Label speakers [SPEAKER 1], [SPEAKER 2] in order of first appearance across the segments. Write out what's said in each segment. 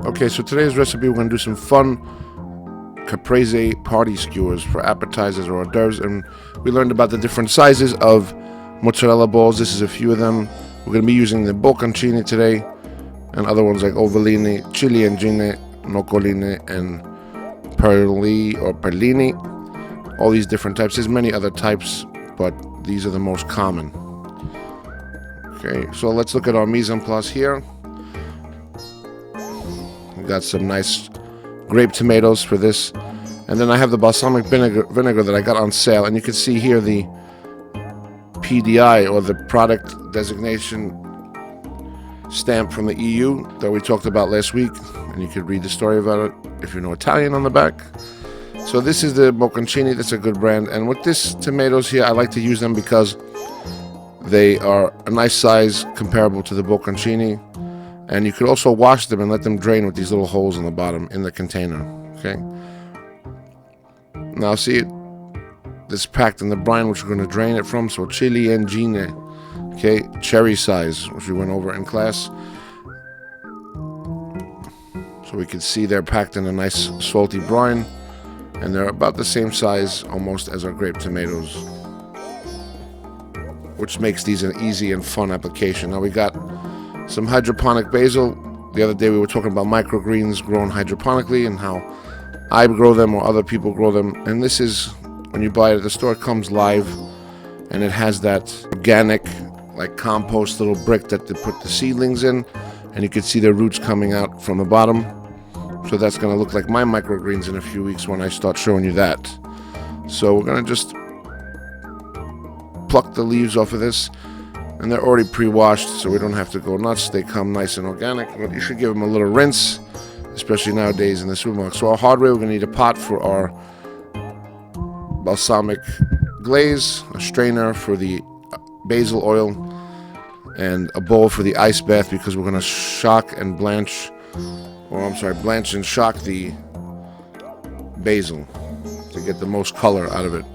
[SPEAKER 1] Okay, so today's recipe, we're going to do some fun caprese party skewers for appetizers or hors d'oeuvres, and we learned about the different sizes of mozzarella balls. This is a few of them. We're going to be using the bocconcini today, and other ones like ovalini, ciliegine, noccoline, and perlini. All these different types. There's many other types, but these are the most common. Okay, so let's look at our mise en place here. We got some nice grape tomatoes for this, and then I have the balsamic vinegar that I got on sale, and you can see here the PDI, or the product designation stamp from the EU that we talked about last week, and you could read the story about it if you know Italian on the back. So this is the bocconcini. That's a good brand, and with this tomatoes here, I like to use them because they are a nice size comparable to the bocconcini, and you could also wash them and let them drain with these little holes in the bottom in the container. Okay, now see it, this packed in the brine, which we're going to drain it from. So ciliegine, okay, cherry size, which we went over in class. So we can see they're packed in a nice salty brine, and they're about the same size almost as our grape tomatoes, which makes these an easy and fun application. Now we got some hydroponic basil. The other day we were talking about microgreens grown hydroponically and how I grow them or other people grow them. And this is, when you buy it at the store, it comes live, and it has that organic, like compost little brick that they put the seedlings in, and you can see the roots coming out from the bottom. So that's going to look like my microgreens in a few weeks when I start showing you that. So we're going to just pluck the leaves off of this, and they're already pre-washed, so we don't have to go nuts. They come nice and organic, but you should give them a little rinse, especially nowadays in the supermarket. So our hardware, we're going to need a pot for our balsamic glaze, a strainer for the basil oil, and a bowl for the ice bath, because we're going to blanch and shock the basil to get the most color out of it.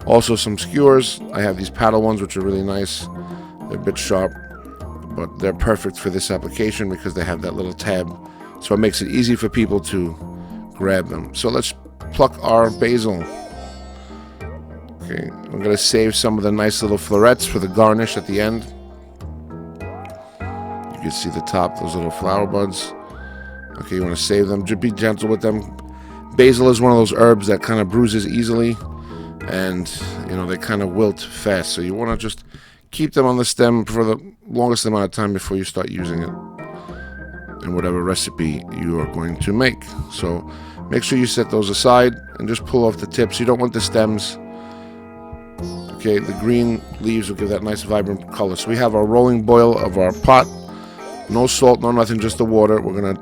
[SPEAKER 1] Also some skewers. I have these paddle ones, which are really nice. They're a bit sharp, but they're perfect for this application because they have that little tab, so it makes it easy for people to grab them. So let's pluck our basil. Okay, I'm going to save some of the nice little florets for the garnish at the end. You can see the top, those little flower buds. Okay, you want to save them. Be gentle with them. Basil is one of those herbs that kind of bruises easily, and they kind of wilt fast, so you want to just keep them on the stem for the longest amount of time before you start using it in whatever recipe you are going to make. So make sure you set those aside and just pull off the tips. You don't want the stems. Okay, the green leaves will give that nice vibrant color. So we have our rolling boil of our pot. No salt, no nothing, just the water. We're going to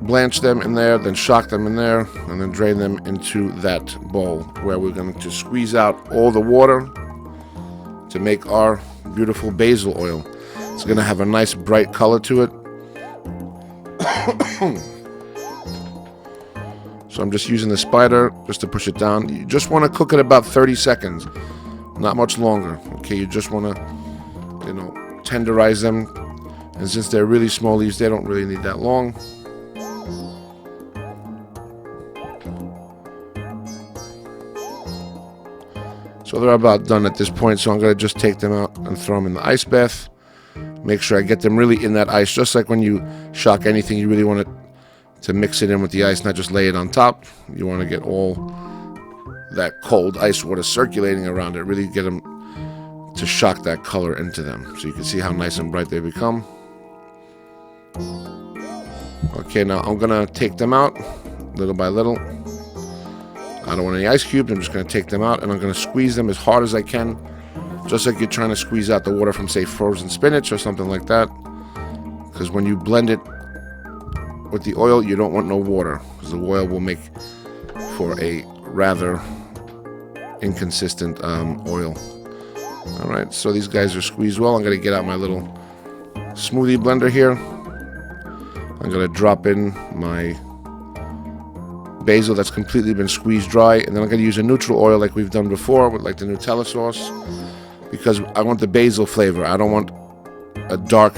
[SPEAKER 1] blanch them in there, then shock them in there, and then drain them into that bowl where we're going to squeeze out all the water to make our beautiful basil oil. It's going to have a nice bright color to it. So I'm just using the spider just to push it down. You just want to cook it about 30 seconds, not much longer. Okay, you just want to, tenderize them. And since they're really small leaves, they don't really need that long. So they're about done at this point, so I'm going to just take them out and throw them in the ice bath. Make sure I get them really in that ice, just like when you shock anything, you really want it to mix it in with the ice, not just lay it on top. You want to get all that cold ice water circulating around it, really get them to shock that color into them. So you can see how nice and bright they become. Okay, now I'm going to take them out little by little. I don't want any ice cubes. I'm just going to take them out, and I'm going to squeeze them as hard as I can, just like you're trying to squeeze out the water from, say, frozen spinach or something like that. Because when you blend it with the oil, you don't want no water, because the oil will make for a rather inconsistent oil. All right, so these guys are squeezed well. I'm going to get out my little smoothie blender here. I'm going to drop in my basil that's completely been squeezed dry, and then I'm going to use a neutral oil like we've done before with like the Nutella sauce, because I want the basil flavor. I don't want a dark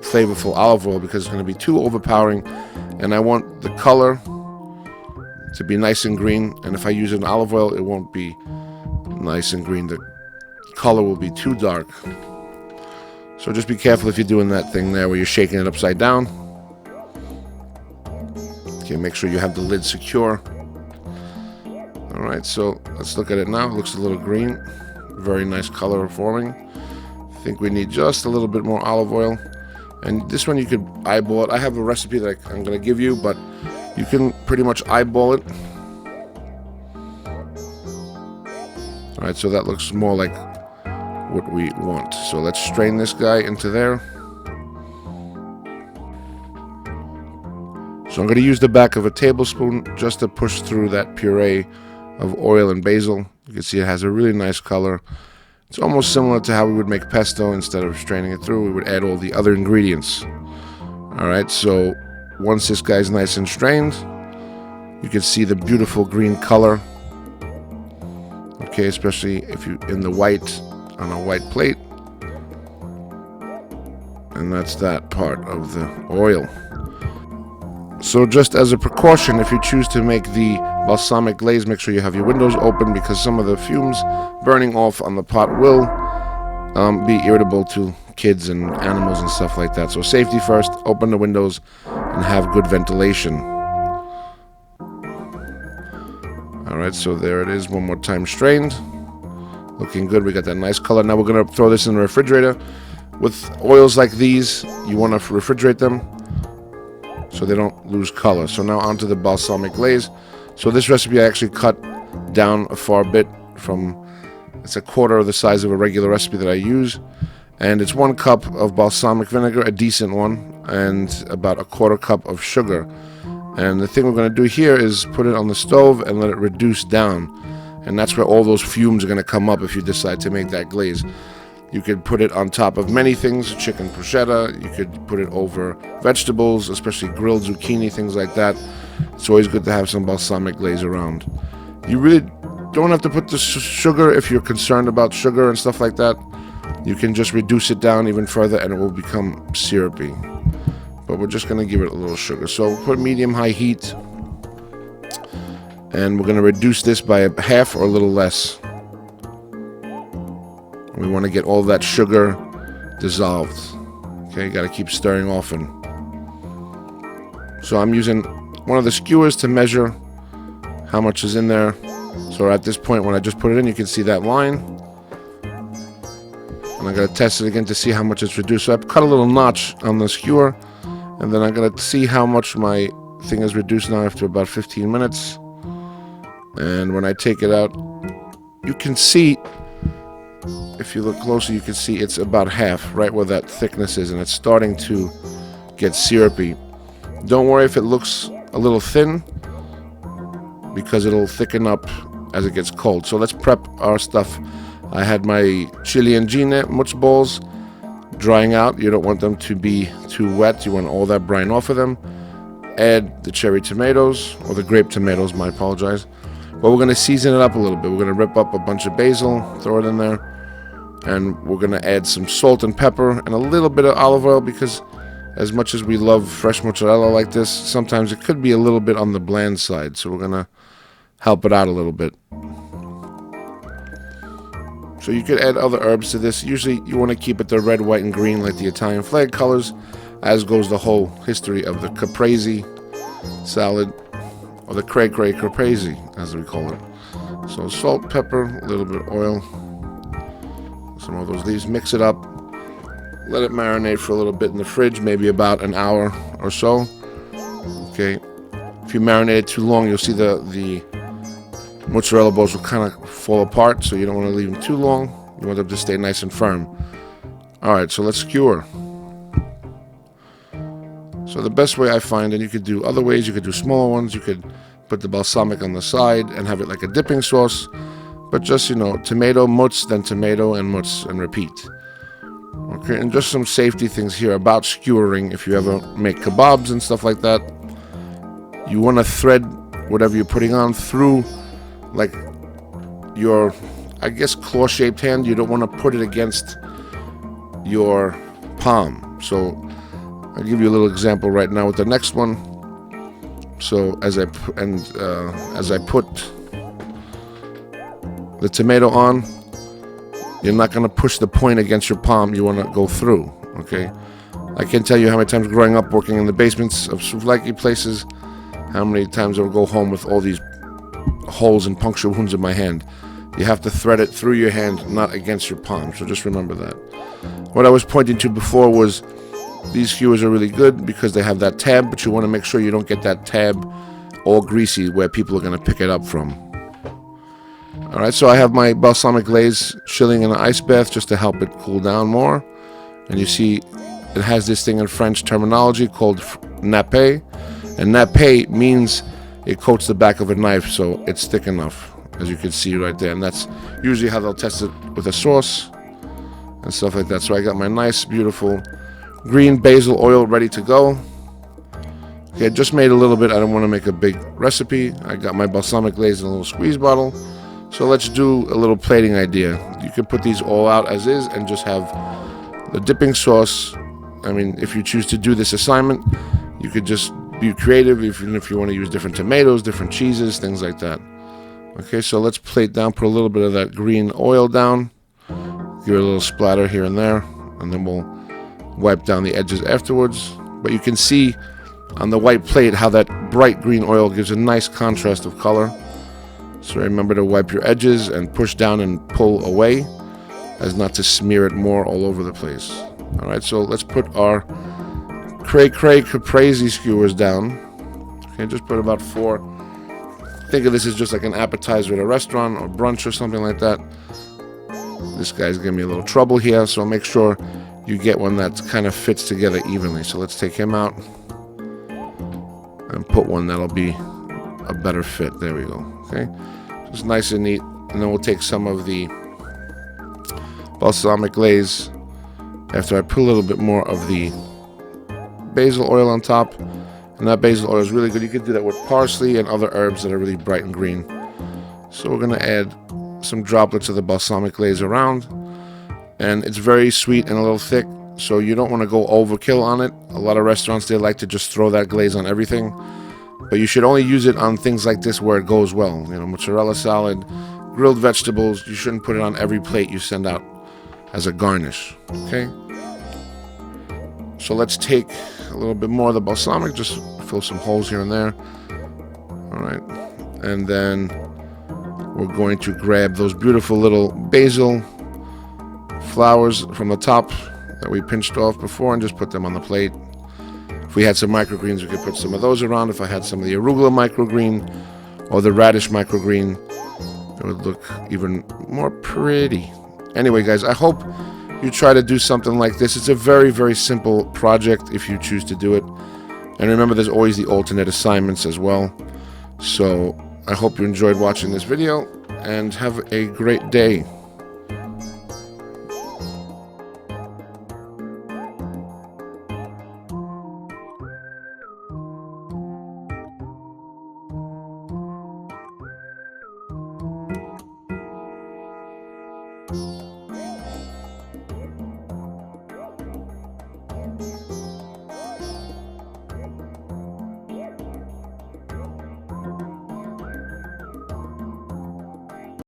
[SPEAKER 1] flavorful olive oil because it's going to be too overpowering, and I want the color to be nice and green. And if I use an olive oil, it won't be nice and green. The color will be too dark. So just be careful if you're doing that thing there where you're shaking it upside down. Okay, make sure you have the lid secure. All right, so let's look at it now. It looks a little green. Very nice color forming. I think we need just a little bit more olive oil. And this one you could eyeball it. I have a recipe that I'm going to give you, but you can pretty much eyeball it. All right, so that looks more like what we want. So let's strain this guy into there. So I'm going to use the back of a tablespoon just to push through that puree of oil and basil. You can see it has a really nice color. It's almost similar to how we would make pesto. Instead of straining it through, we would add all the other ingredients. All right, so once this guy's nice and strained, you can see the beautiful green color. Okay, especially if you in the white on a white plate. And that's that part of the oil. So just as a precaution, if you choose to make the balsamic glaze, make sure you have your windows open because some of the fumes burning off on the pot will be irritable to kids and animals and stuff like that. So safety first, open the windows and have good ventilation. Alright, so there it is, one more time strained. Looking good, we got that nice color. Now we're going to throw this in the refrigerator. With oils like these, you want to refrigerate them so they don't lose color. So now onto the balsamic glaze. So this recipe I actually cut down a far bit from, it's a quarter of the size of a regular recipe that I use. And it's 1 cup of balsamic vinegar, a decent one, and about a quarter cup of sugar. And the thing we're going to do here is put it on the stove and let it reduce down. And that's where all those fumes are going to come up if you decide to make that glaze. You could put it on top of many things, chicken bruschetta. You could put it over vegetables, especially grilled zucchini, things like that. It's always good to have some balsamic glaze around. You really don't have to put the sugar if you're concerned about sugar and stuff like that. You can just reduce it down even further and it will become syrupy. But we're just going to give it a little sugar. So put medium-high heat. And we're going to reduce this by a half or a little less. We want to get all that sugar dissolved. Okay, got to keep stirring often. So I'm using one of the skewers to measure how much is in there. So at this point, when I just put it in, you can see that line. And I'm going to test it again to see how much it's reduced. So I've cut a little notch on the skewer. And then I'm going to see how much my thing is reduced now after about 15 minutes. And when I take it out, you can see, if you look closer, you can see it's about half, right where that thickness is, and it's starting to get syrupy. Don't worry if it looks a little thin, because it'll thicken up as it gets cold. So let's prep our stuff. I had my chili and gine much balls drying out. You don't want them to be too wet. You want all that brine off of them. Add the cherry tomatoes, or the grape tomatoes, I apologize. But we're going to season it up a little bit. We're going to rip up a bunch of basil, throw it in there. And we're going to add some salt and pepper and a little bit of olive oil, because as much as we love fresh mozzarella like this, sometimes it could be a little bit on the bland side. So we're going to help it out a little bit. So you could add other herbs to this. Usually you want to keep it the red, white, and green like the Italian flag colors, as goes the whole history of the caprese salad, or the Cray Cray Caprese, as we call it. So salt, pepper, a little bit of oil, some of those leaves, mix it up, let it marinate for a little bit in the fridge, maybe about an hour or so. Okay, if you marinate it too long, you'll see the mozzarella balls will kind of fall apart, so you don't want to leave them too long. You want them to stay nice and firm. Alright, so let's skewer. So the best way I find, and you could do other ways, you could do smaller ones, you could put the balsamic on the side and have it like a dipping sauce, but just, you know, tomato, mozz, then tomato, and mozz, and repeat. Okay, and just some safety things here about skewering. If you ever make kebabs and stuff like that, you want to thread whatever you're putting on through, like, your, I guess, claw-shaped hand. You don't want to put it against your palm. So I'll give you a little example right now with the next one. So as I put the tomato on, you're not going to push the point against your palm. You want to go through, okay? I can't tell you how many times growing up working in the basements of souvlaki places, how many times I would go home with all these holes and puncture wounds in my hand. You have to thread it through your hand, not against your palm, so just remember that. What I was pointing to before was these skewers are really good because they have that tab, but you want to make sure you don't get that tab all greasy where people are going to pick it up from. Alright, so I have my balsamic glaze chilling in an ice bath just to help it cool down more. And you see it has this thing in French terminology called nappe. And nappe means it coats the back of a knife so it's thick enough, as you can see right there. And that's usually how they'll test it with a sauce and stuff like that. So I got my nice, beautiful green basil oil ready to go. Okay, I just made a little bit. I don't want to make a big recipe. I got my balsamic glaze in a little squeeze bottle. So let's do a little plating idea. You can put these all out as is and just have the dipping sauce. I mean, if you choose to do this assignment, you could just be creative, even if you want to use different tomatoes, different cheeses, things like that. Okay, so let's plate down, put a little bit of that green oil down, give it a little splatter here and there, and then we'll wipe down the edges afterwards. But you can see on the white plate how that bright green oil gives a nice contrast of color. So remember to wipe your edges and push down and pull away, as not to smear it more all over the place. Alright, so let's put our Cray Cray Caprese Skewers down. Okay, just put about 4. Think of this as just like an appetizer at a restaurant or brunch or something like that. This guy's giving me a little trouble here, so make sure you get one that kind of fits together evenly. So let's take him out and put one that'll be a better fit. There we go. Okay, just nice and neat. And then we'll take some of the balsamic glaze after I put a little bit more of the basil oil on top. And that basil oil is really good. You can do that with parsley and other herbs that are really bright and green. So we're going to add some droplets of the balsamic glaze around. And it's very sweet and a little thick, so you don't want to go overkill on it. A lot of restaurants, they like to just throw that glaze on everything. But you should only use it on things like this where it goes well. You know, mozzarella salad, grilled vegetables. You shouldn't put it on every plate you send out as a garnish. Okay? So let's take a little bit more of the balsamic, just fill some holes here and there. Alright. And then we're going to grab those beautiful little basil flowers from the top that we pinched off before and just put them on the plate. If we had some microgreens, we could put some of those around. If I had some of the arugula microgreen or the radish microgreen, it would look even more pretty. Anyway, guys, I hope you try to do something like this. It's a very, very simple project if you choose to do it. And remember, there's always the alternate assignments as well. So I hope you enjoyed watching this video and have a great day.